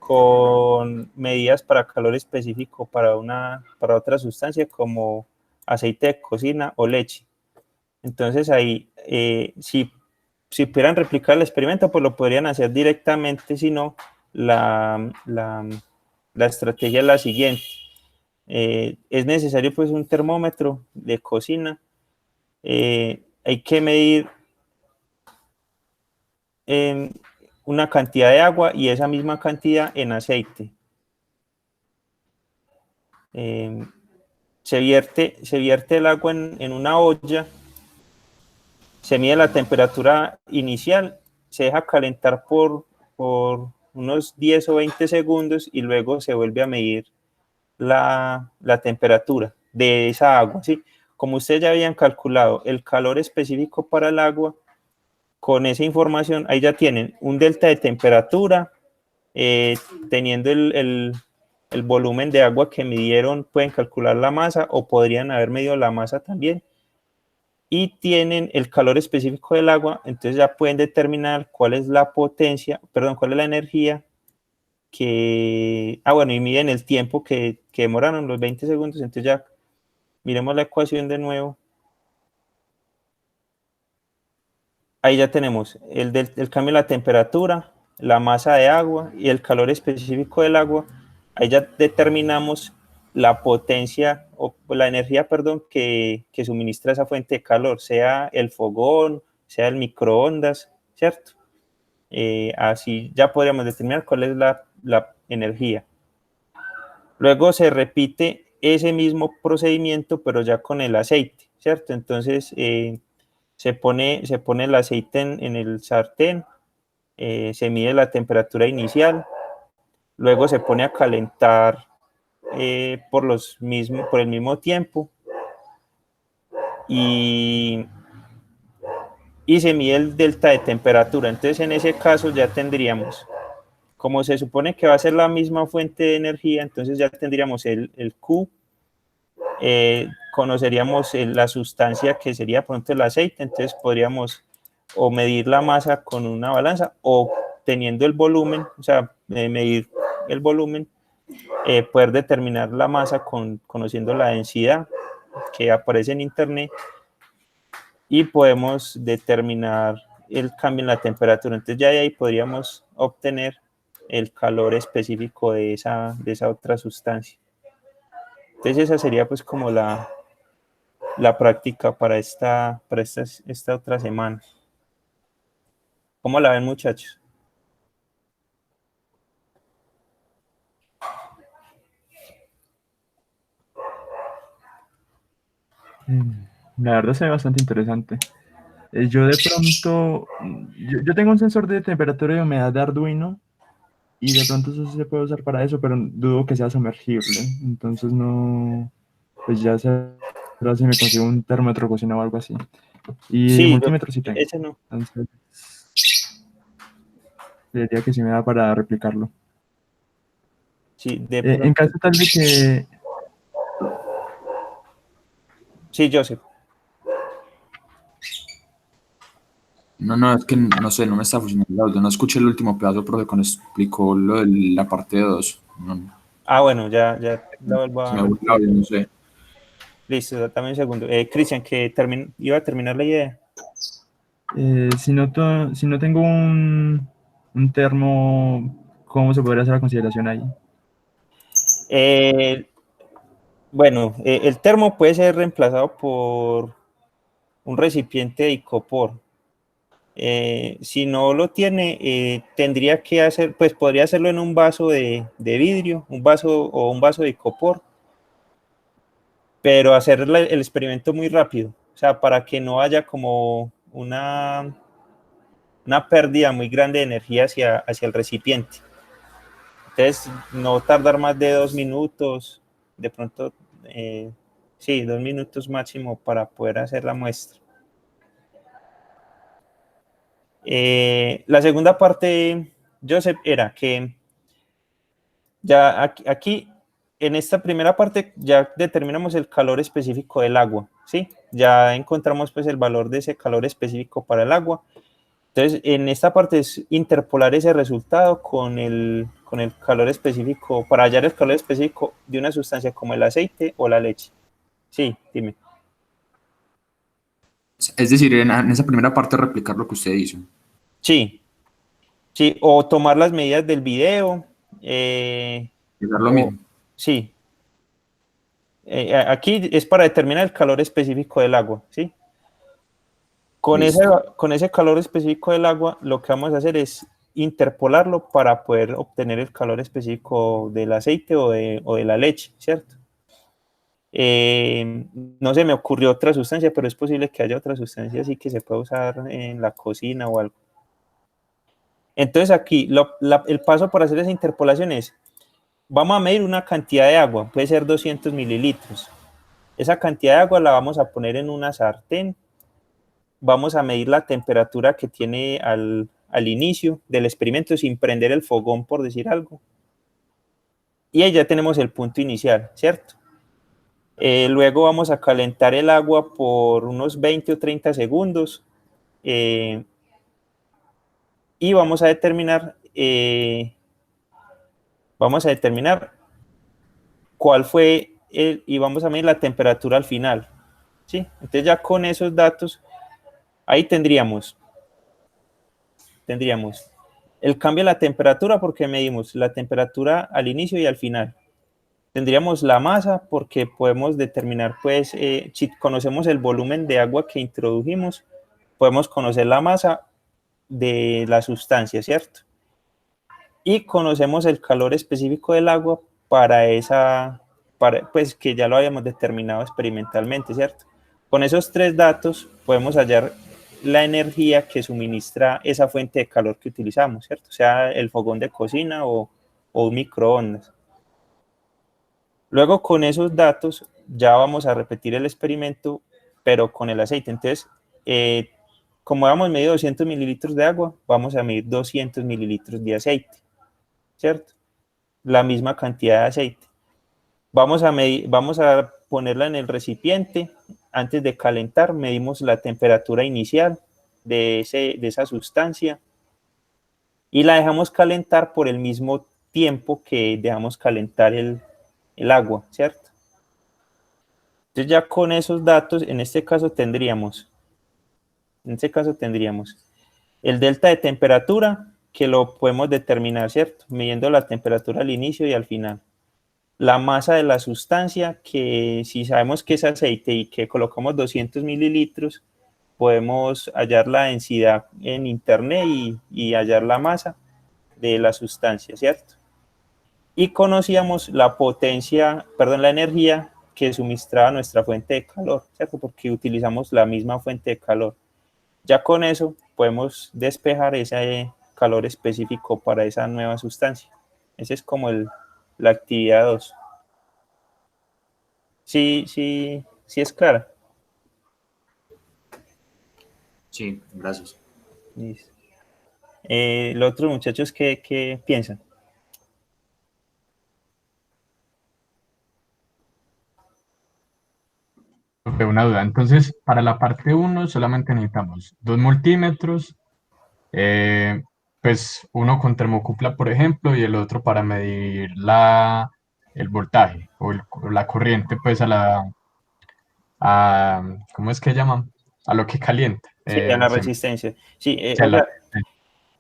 con medidas para calor específico para otra sustancia como aceite de cocina o leche. Entonces ahí, si pudieran replicar el experimento, pues lo podrían hacer directamente, si no, la estrategia es la siguiente. Es necesario pues un termómetro de cocina. Hay que medir una cantidad de agua y esa misma cantidad en aceite. Se vierte el agua en una olla, se mide la temperatura inicial, se deja calentar por unos 10 o 20 segundos y luego se vuelve a medir la temperatura de esa agua, ¿sí? Como ustedes ya habían calculado el calor específico para el agua, con esa información ahí ya tienen un delta de temperatura, teniendo el volumen de agua que midieron, pueden calcular la masa o podrían haber medido la masa también, y tienen el calor específico del agua, entonces ya pueden determinar cuál es la potencia, perdón, cuál es la energía bueno, y miden el tiempo que demoraron, los 20 segundos, entonces ya miremos la ecuación de nuevo. Ahí ya tenemos el cambio de la temperatura, la masa de agua y el calor específico del agua. Ahí ya determinamos la potencia o la energía, perdón, que suministra esa fuente de calor, sea el fogón, sea el microondas, ¿cierto? Así ya podríamos determinar cuál es la energía. Luego se repite ese mismo procedimiento, pero ya con el aceite, ¿cierto? Entonces se pone el aceite en el sartén, se mide la temperatura inicial, luego se pone a calentar por el mismo tiempo y se mide el delta de temperatura. Entonces en ese caso ya tendríamos, como se supone que va a ser la misma fuente de energía, entonces ya tendríamos el Q, conoceríamos la sustancia que sería pronto el aceite, entonces podríamos o medir la masa con una balanza o teniendo el volumen, o sea, medir el volumen, poder determinar la masa conociendo la densidad que aparece en internet y podemos determinar el cambio en la temperatura. Entonces ya de ahí podríamos obtener el calor específico de esa otra sustancia. Entonces esa sería pues como la práctica para esta otra semana. ¿Cómo la ven, muchachos? La verdad se ve bastante interesante. Yo de pronto, yo tengo un sensor de temperatura y humedad de Arduino y de pronto eso sí se puede usar para eso, pero dudo que sea sumergible. Entonces no, pues ya será si me consigo un termómetro de cocina o algo así. Y Sí, multímetro sí tengo. ese no. Entonces, diría que sí me da para replicarlo. Sí, En caso tal de que... Sí, Joseph. No, es que no sé, no me está funcionando el audio. No escuché el último pedazo, profe, cuando explicó lo de la parte 2. Bueno, ya la vuelvo Se a me fue el repetir. audio, no sé. Listo, dame un segundo. Cristian, que iba a terminar la idea. si no tengo un termo, ¿cómo se podría hacer la consideración ahí? Bueno, el termo puede ser reemplazado por un recipiente de icopor. Si no lo tiene, tendría que hacer, pues podría hacerlo en un vaso de vidrio, un vaso de icopor, pero hacer el experimento muy rápido, o sea, para que no haya como una pérdida muy grande de energía hacia el recipiente. Entonces, no tardar más de 2 minutos, de pronto, sí, 2 minutos máximo para poder hacer la muestra. La segunda parte, Joseph, era que ya aquí, en esta primera parte, ya determinamos el calor específico del agua, ¿sí? Ya encontramos pues el valor de ese calor específico para el agua. Entonces, en esta parte es interpolar ese resultado con con el calor específico, para hallar el calor específico de una sustancia como el aceite o la leche. Sí, dime. Es decir, en esa primera parte replicar lo que usted hizo. Sí, sí, o tomar las medidas del video. Es lo o- mismo. Sí. Aquí es para determinar el calor específico del agua, ¿sí? Con ese calor específico del agua, lo que vamos a hacer es interpolarlo para poder obtener el calor específico del aceite o de la leche, ¿cierto? No se me ocurrió otra sustancia, pero es posible que haya otra sustancia así que se pueda usar en la cocina o algo. Entonces aquí el paso para hacer esa interpolación es, vamos a medir una cantidad de agua, puede ser 200 mililitros. Esa cantidad de agua la vamos a poner en una sartén, vamos a medir la temperatura que tiene al inicio del experimento sin prender el fogón, por decir algo. Y ahí ya tenemos el punto inicial, ¿cierto? Luego vamos a calentar el agua por unos 20 o 30 segundos y vamos a determinar cuál fue y vamos a medir la temperatura al final, ¿sí? Entonces ya con esos datos, ahí tendríamos el cambio en la temperatura porque medimos la temperatura al inicio y al final. Tendríamos la masa porque podemos determinar, pues, si conocemos el volumen de agua que introdujimos, podemos conocer la masa de la sustancia, ¿cierto? Y conocemos el calor específico del agua pues que ya lo habíamos determinado experimentalmente, ¿cierto? Con esos tres datos podemos hallar la energía que suministra esa fuente de calor que utilizamos, ¿cierto? Sea el fogón de cocina o un microondas. Luego con esos datos ya vamos a repetir el experimento, pero con el aceite. Entonces, como habíamos medido 200 mililitros de agua, vamos a medir 200 mililitros de aceite, ¿cierto? La misma cantidad de aceite. Vamos a ponerla en el recipiente. Antes de calentar, medimos la temperatura inicial de esa sustancia y la dejamos calentar por el mismo tiempo que dejamos calentar el agua, ¿cierto? Entonces ya con esos datos, en este caso tendríamos el delta de temperatura, que lo podemos determinar, ¿cierto? Midiendo la temperatura al inicio y al final. La masa de la sustancia, que si sabemos que es aceite y que colocamos 200 mililitros, podemos hallar la densidad en internet y hallar la masa de la sustancia, ¿cierto? Y conocíamos la energía que suministraba nuestra fuente de calor, ¿cierto? Porque utilizamos la misma fuente de calor. Ya con eso podemos despejar ese calor específico para esa nueva sustancia. Esa es como la actividad 2. Sí es clara. Sí, gracias. Listo. Los otros muchachos, ¿qué piensan? De una duda. Entonces, para la parte 1 solamente necesitamos 2 multímetros, pues uno con termocupla, por ejemplo, y el otro para medir el voltaje o la corriente, pues ¿cómo es que llaman? A lo que calienta. Sí, a la resistencia. Sí, Sí, a la-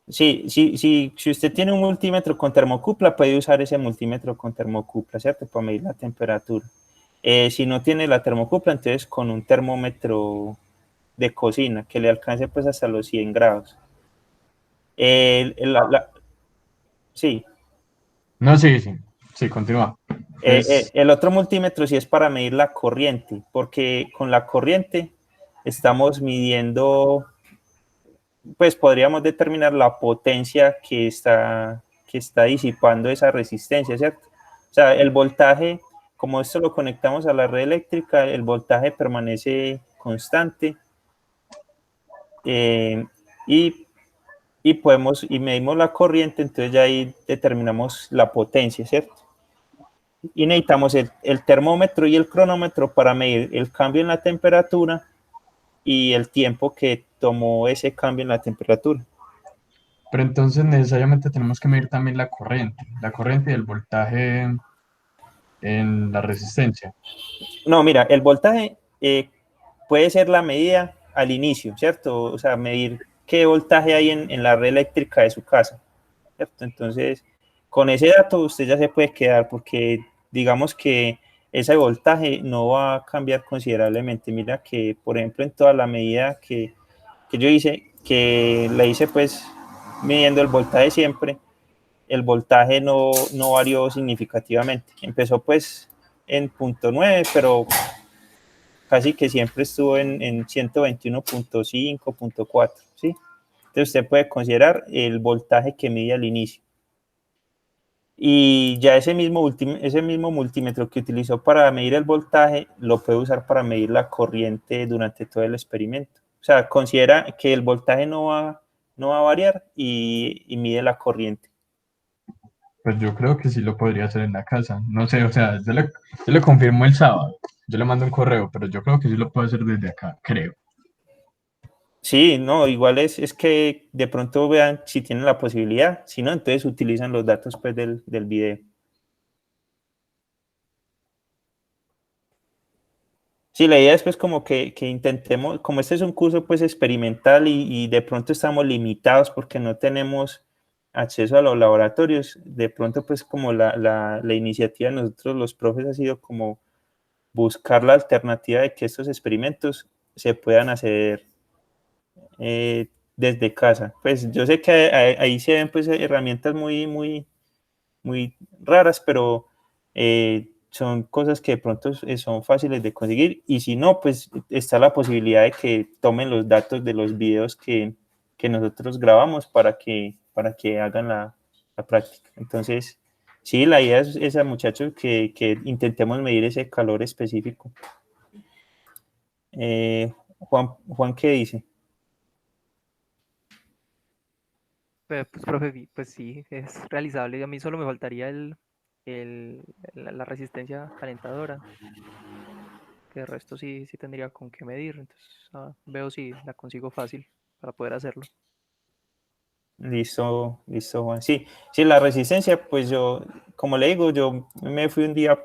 si usted tiene un multímetro con termocupla, puede usar ese multímetro con termocupla, ¿cierto? Para medir la temperatura. Si no tiene la termocupla, entonces con un termómetro de cocina que le alcance pues hasta los 100 grados. Sí, No, sí, continúa. Entonces, el otro multímetro sí es para medir la corriente, porque con la corriente estamos midiendo, pues podríamos determinar la potencia que está disipando esa resistencia, ¿cierto? O sea, el voltaje, como esto lo conectamos a la red eléctrica, el voltaje permanece constante y medimos la corriente, entonces ya ahí determinamos la potencia, ¿cierto? Y necesitamos el termómetro y el cronómetro para medir el cambio en la temperatura y el tiempo que tomó ese cambio en la temperatura. Pero entonces necesariamente tenemos que medir también la corriente y el voltaje en la resistencia. No, mira, el voltaje puede ser la medida al inicio, ¿cierto? O sea, medir qué voltaje hay en la red eléctrica de su casa, ¿cierto? Entonces, con ese dato usted ya se puede quedar porque digamos que ese voltaje no va a cambiar considerablemente. Mira que, por ejemplo, en toda la medida que yo hice, que le hice pues midiendo el voltaje siempre, el voltaje no varió significativamente. Empezó pues en 0.9, pero casi que siempre estuvo en 121.5, 0.4, ¿sí? Entonces usted puede considerar el voltaje que mide al inicio. Y ya ese mismo multímetro que utilizó para medir el voltaje lo puede usar para medir la corriente durante todo el experimento. O sea, considera que el voltaje no va a variar y mide la corriente. Pues yo creo que sí lo podría hacer en la casa. No sé, o sea, yo le confirmo el sábado. Yo le mando un correo, pero yo creo que sí lo puedo hacer desde acá, creo. Sí, no, igual es que de pronto vean si tienen la posibilidad, si no, entonces utilizan los datos pues del video. Sí, la idea es pues como que intentemos, como este es un curso pues experimental y de pronto estamos limitados porque no tenemos acceso a los laboratorios, de pronto pues como la iniciativa de nosotros los profes ha sido como buscar la alternativa de que estos experimentos se puedan hacer desde casa. Pues yo sé que ahí se ven pues herramientas muy raras, pero son cosas que de pronto son fáciles de conseguir y si no, pues está la posibilidad de que tomen los datos de los videos que nosotros grabamos para que hagan la práctica. Entonces, sí, la idea es esa, muchachos, que intentemos medir ese calor específico. Juan, ¿qué dice? Pues, profe, pues sí, es realizable. A mí solo me faltaría la resistencia calentadora, que el resto sí tendría con qué medir. Entonces, veo si la consigo fácil para poder hacerlo. Listo, Juan. Sí, sí, la resistencia, pues yo, como le digo, yo me fui un día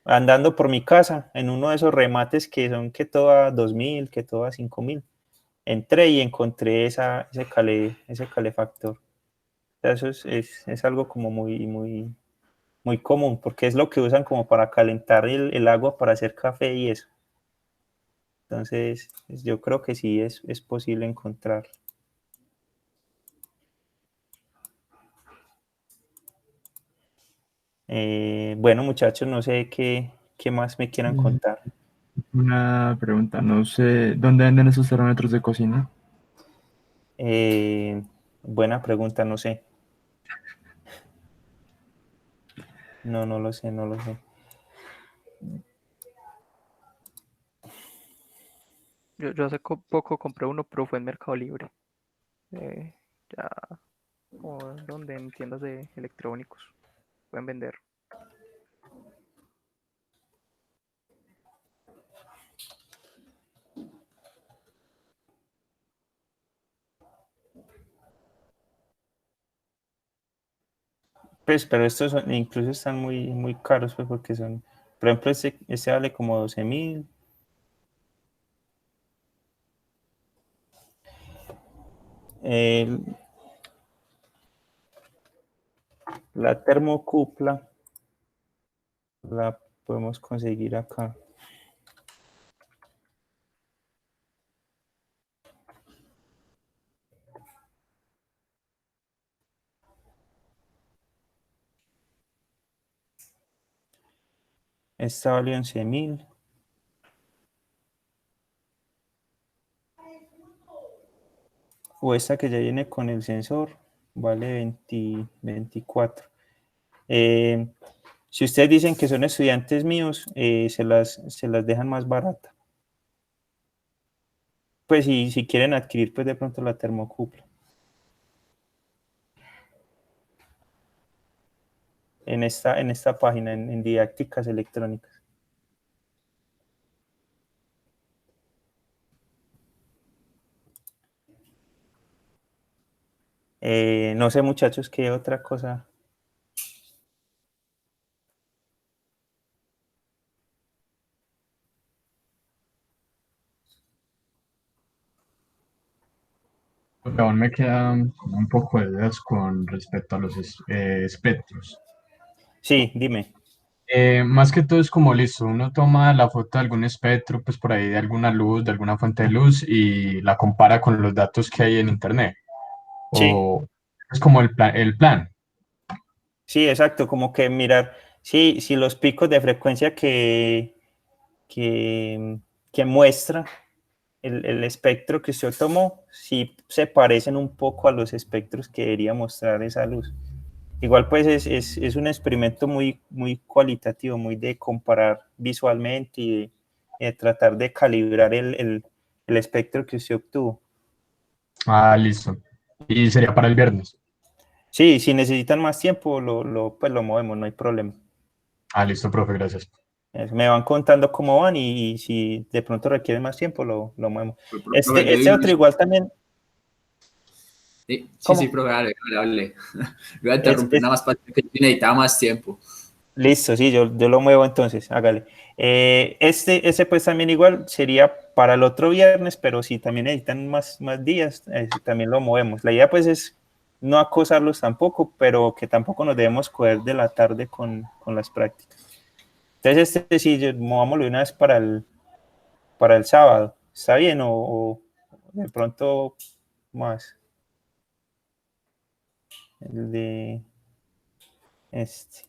andando por mi casa en uno de esos remates que son que todo a 2.000, que todo a 5.000. Entré y encontré ese calefactor. O sea, eso es algo como muy común, porque es lo que usan como para calentar el agua para hacer café y eso. Entonces, pues, yo creo que sí es posible encontrar. Bueno, muchachos, no sé qué más me quieran contar. Una pregunta, no sé, ¿dónde venden esos termómetros de cocina? Buena pregunta, no sé. No lo sé, no lo sé. Yo hace poco compré uno, pero fue en Mercado Libre. Ya, o donde en tiendas de electrónicos pueden vender. Pues, pero estos incluso están muy caros, pues, porque son, por ejemplo, este vale como 12.000. La termocupla la podemos conseguir acá. Esta vale 11.000. O esta que ya viene con el sensor vale 24. Eh, si ustedes dicen que son estudiantes míos, se las dejan más barata. Pues si quieren adquirir, pues de pronto la termocupla. En esta página, en didácticas electrónicas. No sé, muchachos, qué otra cosa. Porque aún me quedan como un poco de dudas con respecto a los espectros. Sí, dime. Más que todo es como listo, uno toma la foto de algún espectro, pues por ahí de alguna luz, de alguna fuente de luz y la compara con los datos que hay en internet. Sí, O es como el plan. sí, exacto, como que mirar si los picos de frecuencia que, que muestra el espectro que usted tomó, si se parecen un poco a los espectros que debería mostrar esa luz. Igual pues es un experimento muy cualitativo, muy de comparar visualmente y de tratar de calibrar el espectro que usted obtuvo. Ah, listo. Y sería para el viernes. Sí, si necesitan más tiempo, pues lo movemos, no hay problema. Ah, listo, profe, gracias. Me van contando cómo van y si de pronto requieren más tiempo, lo movemos. Profe, le doy Este otro igual también, sí, ¿cómo? profe, dale. Voy a Es, interrumpir es- nada más para que necesitaba más tiempo. Listo, sí, yo lo muevo entonces, hágale. Este pues también igual sería para el otro viernes, pero si también necesitan más días, también lo movemos. La idea pues es no acosarlos tampoco, pero que tampoco nos debemos coger de la tarde con las prácticas. Entonces sí, movámoslo una vez para el sábado. ¿Está bien o de pronto más? El de este.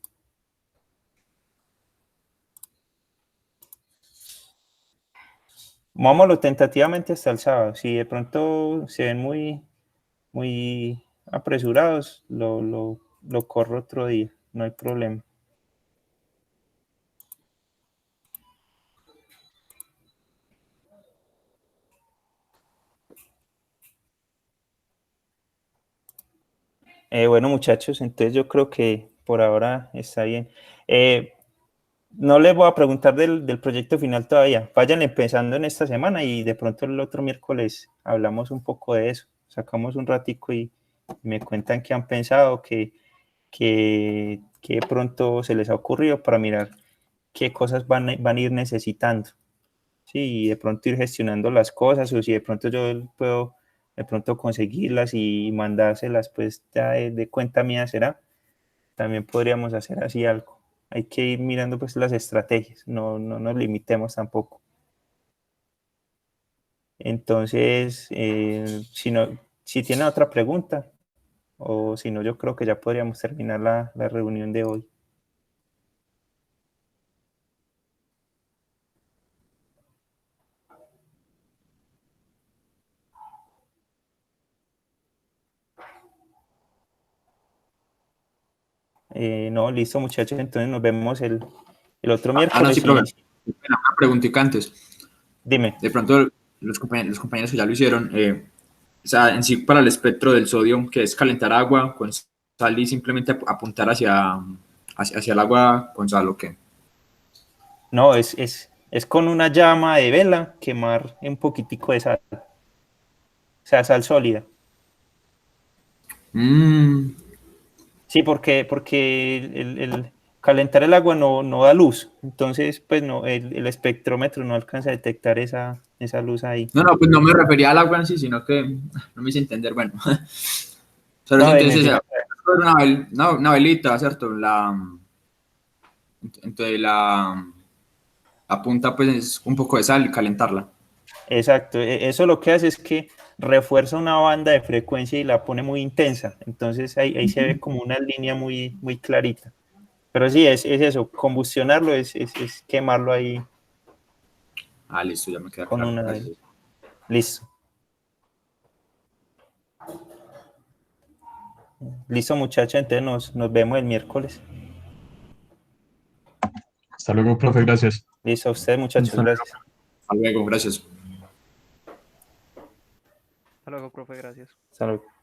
Movámoslo tentativamente hasta el sábado. Si de pronto se ven muy apresurados, lo corro otro día, no hay problema. Bueno, muchachos, entonces yo creo que por ahora está bien. No les voy a preguntar del proyecto final todavía. Vayan empezando en esta semana y de pronto el otro miércoles hablamos un poco de eso. Sacamos un ratico y me cuentan qué han pensado, que de pronto se les ha ocurrido para mirar qué cosas van a ir necesitando. Sí, y de pronto ir gestionando las cosas o si de pronto yo puedo de pronto conseguirlas y mandárselas pues ya de cuenta mía será, también podríamos hacer así algo. Hay que ir mirando pues las estrategias, no nos limitemos tampoco. Entonces, si tiene otra pregunta o si no, yo creo que ya podríamos terminar la reunión de hoy. No, listo muchachos, entonces nos vemos el otro No, sí, miércoles y profe. Una preguntita antes. dime. De pronto, los compañeros que ya lo hicieron, o sea, en sí para el espectro del sodio, que es calentar agua con sal y simplemente apuntar hacia el agua con sal, ¿o qué? No, es con una llama de vela quemar un poquitico de sal, o sea, sal sólida. Mm, Sí, porque el calentar el agua no da luz, entonces pues no, el espectrómetro no alcanza a detectar esa luz ahí. no, pues no me refería al agua en sí, sino que no me hice entender, bueno. Solo No, si de entonces, medida, una velita, ¿cierto? Entonces la punta pues es un poco de sal y calentarla. exacto, eso lo que hace es que refuerza una banda de frecuencia y la pone muy intensa, entonces ahí se ve como una línea muy clarita. Pero sí, es eso, combustionarlo es quemarlo ahí Ah, listo, ya me queda con claro. una vela. Gracias. Listo. Listo, muchacha, entonces nos vemos el miércoles. Hasta luego, profe, gracias. Listo, a ustedes, muchachos, Hasta gracias. Hasta luego, gracias. Hasta luego, profe, gracias. Hasta luego.